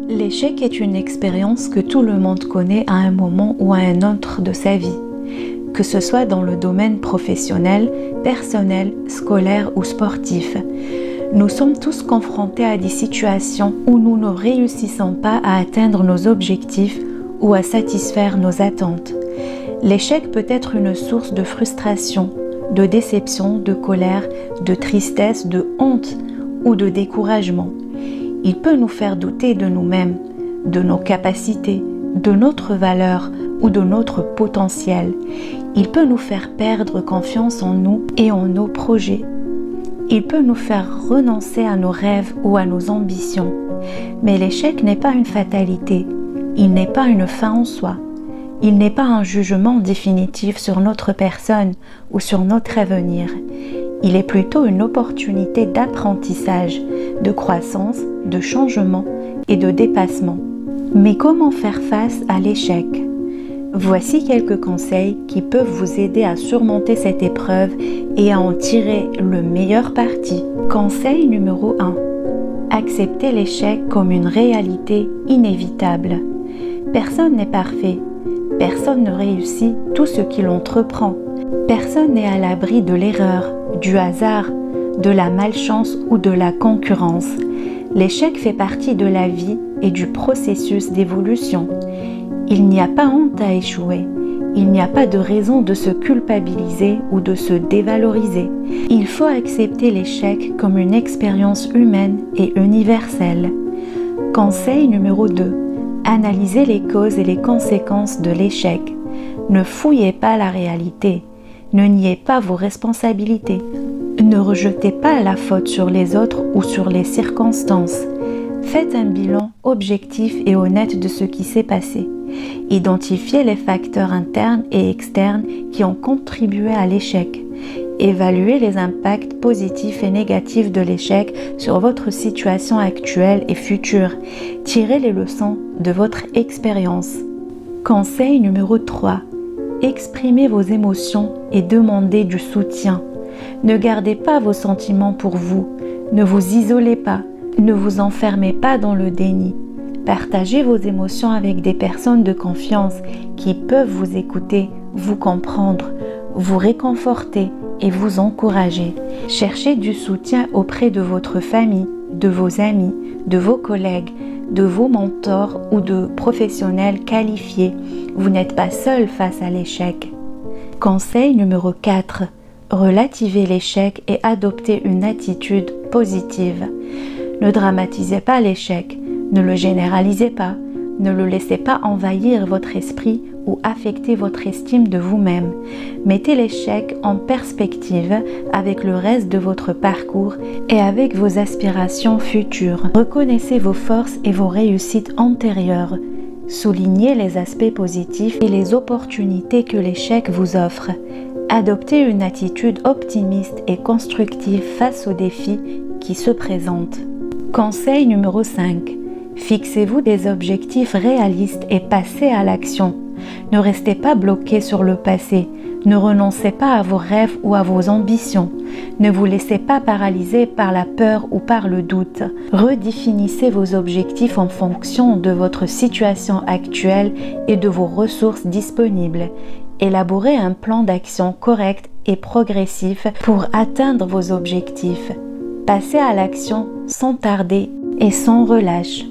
L'échec est une expérience que tout le monde connaît à un moment ou à un autre de sa vie, que ce soit dans le domaine professionnel, personnel, scolaire ou sportif. Nous sommes tous confrontés à des situations où nous ne réussissons pas à atteindre nos objectifs ou à satisfaire nos attentes. L'échec peut être une source de frustration, de déception, de colère, de tristesse, de honte ou de découragement. Il peut nous faire douter de nous-mêmes, de nos capacités, de notre valeur ou de notre potentiel. Il peut nous faire perdre confiance en nous et en nos projets. Il peut nous faire renoncer à nos rêves ou à nos ambitions. Mais l'échec n'est pas une fatalité. Il n'est pas une fin en soi. Il n'est pas un jugement définitif sur notre personne ou sur notre avenir. Il est plutôt une opportunité d'apprentissage, de croissance, de changement et de dépassement. Mais comment faire face à l'échec? Voici quelques conseils qui peuvent vous aider à surmonter cette épreuve et à en tirer le meilleur parti. Conseil numéro 1. Acceptez l'échec comme une réalité inévitable. Personne n'est parfait. Personne ne réussit tout ce qu'il entreprend. Personne n'est à l'abri de l'erreur, du hasard, de la malchance ou de la concurrence. L'échec fait partie de la vie et du processus d'évolution. Il n'y a pas honte à échouer. Il n'y a pas de raison de se culpabiliser ou de se dévaloriser. Il faut accepter l'échec comme une expérience humaine et universelle. Conseil numéro 2. Analysez les causes et les conséquences de l'échec. Ne fouillez pas la réalité. Ne niez pas vos responsabilités. Ne rejetez pas la faute sur les autres ou sur les circonstances. Faites un bilan objectif et honnête de ce qui s'est passé. Identifiez les facteurs internes et externes qui ont contribué à l'échec. Évaluez les impacts positifs et négatifs de l'échec sur votre situation actuelle et future. Tirez les leçons de votre expérience. Conseil numéro 3. Exprimez vos émotions et demandez du soutien. Ne gardez pas vos sentiments pour vous. Ne vous isolez pas. Ne vous enfermez pas dans le déni. Partagez vos émotions avec des personnes de confiance qui peuvent vous écouter, vous comprendre, vous réconforter et vous encourager. Cherchez du soutien auprès de votre famille, de vos amis, de vos collègues, de vos mentors ou de professionnels qualifiés. Vous n'êtes pas seul face à l'échec. Conseil numéro 4. Relativez l'échec et adoptez une attitude positive. Ne dramatisez pas l'échec, ne le généralisez pas, ne le laissez pas envahir votre esprit ou affecter votre estime de vous-même. Mettez l'échec en perspective avec le reste de votre parcours et avec vos aspirations futures. Reconnaissez vos forces et vos réussites antérieures. Soulignez les aspects positifs et les opportunités que l'échec vous offre. Adoptez une attitude optimiste et constructive face aux défis qui se présentent. Conseil numéro 5. Fixez-vous des objectifs réalistes et passez à l'action. Ne restez pas bloqué sur le passé. Ne renoncez pas à vos rêves ou à vos ambitions. Ne vous laissez pas paralyser par la peur ou par le doute. Redéfinissez vos objectifs en fonction de votre situation actuelle et de vos ressources disponibles. Élaborez un plan d'action correct et progressif pour atteindre vos objectifs. Passez à l'action sans tarder et sans relâche.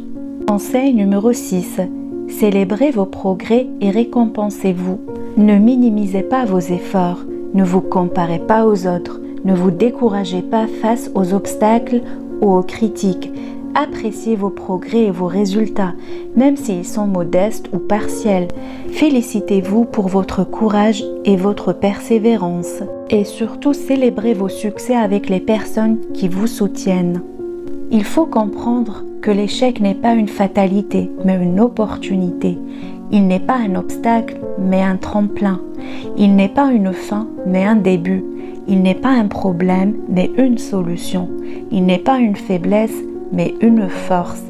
Conseil numéro 6. Célébrez vos progrès et récompensez-vous. Ne minimisez pas vos efforts. Ne vous comparez pas aux autres. Ne vous découragez pas face aux obstacles ou aux critiques. Appréciez vos progrès et vos résultats, même s'ils sont modestes ou partiels. Félicitez-vous pour votre courage et votre persévérance. Et surtout, célébrez vos succès avec les personnes qui vous soutiennent. Il faut comprendre que l'échec n'est pas une fatalité, mais une opportunité. Il n'est pas un obstacle, mais un tremplin. Il n'est pas une fin, mais un début. Il n'est pas un problème, mais une solution. Il n'est pas une faiblesse, mais une force.